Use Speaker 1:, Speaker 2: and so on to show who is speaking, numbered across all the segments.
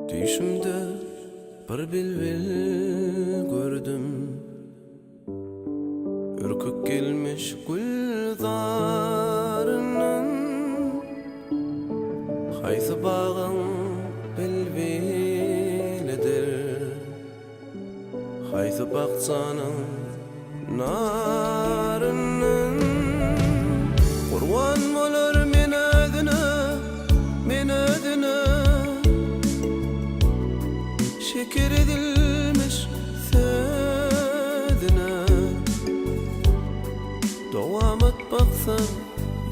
Speaker 1: Düşümde bir bilbil gördüm, ürküp gelmiş güldarının. Haysı bağın bilbilidir, haysı bakçanın narının. Kurban olur men ödüne, şeker edilmiş sözüne. Devam et baksan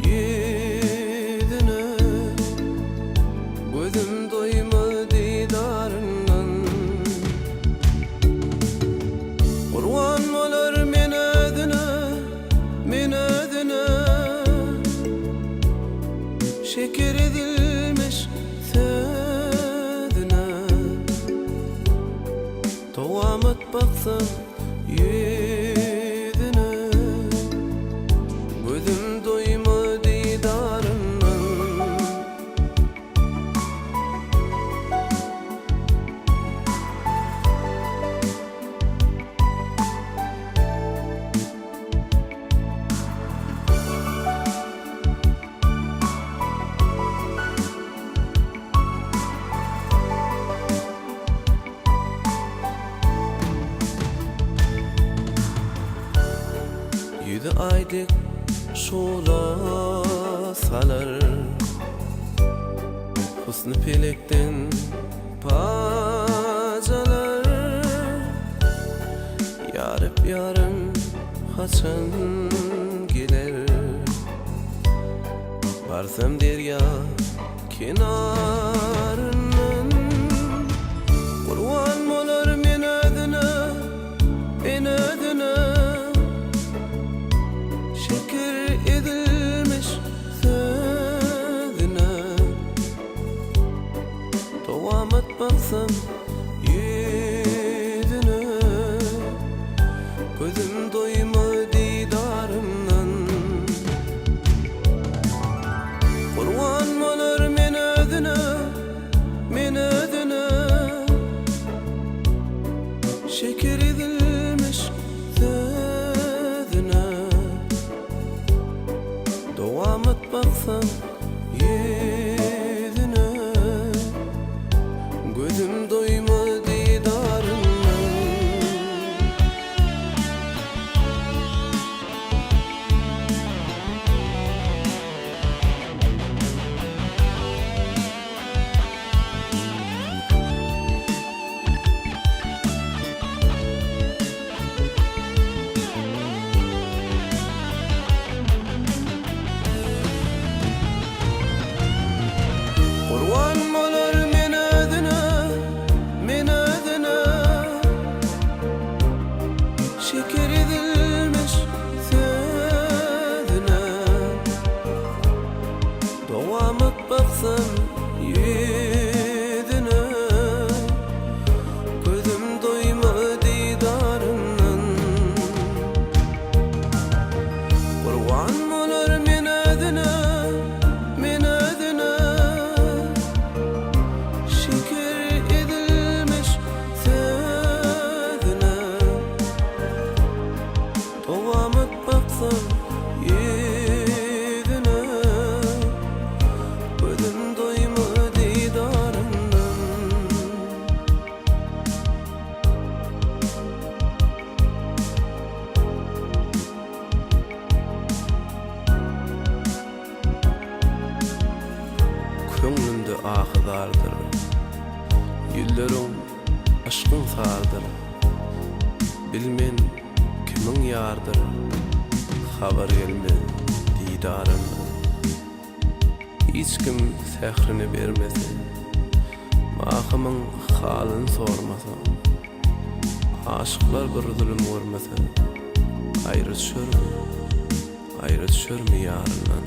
Speaker 1: yüzüne, gözüm doymaz didarından. Kurban olur men ödüne, şeker edilmiş sözüne. Devam et baksan yüzüne, gözüm doymaz didarından. Yüzü aydık şola salar, husnu pelekten pacalar. Yarıp yarım haçan gelir, varsam derya kenarından. Kurban olur men ödüne, şeker edilmiş sözüne. Devam et baksam yüzüne, gözüm doymaz didarından. Kurban olur men ödüne, şeker edilmiş sözüne. Devam et baksan yüzüne, gözüm doymaz didarından. Kurban olur men ödüne, şeker edilmiş sözüne. Devam et baksan yüzüne, gözüm doymaz didarından. Kurban olur men ödüne, şeker edilmiş sözüne. Devam et baksan yüzüne, gözüm doymaz didarından. Köңlümde ahıdardır, yüzlerim aşkın sardır. Bilmen kimin yardır, haber gelmez didarından. Hiç kim sehrini vermesin, mahımın halini sormasa. Aşıklar bir zulüm görmese, ayrı düşür mü yarından.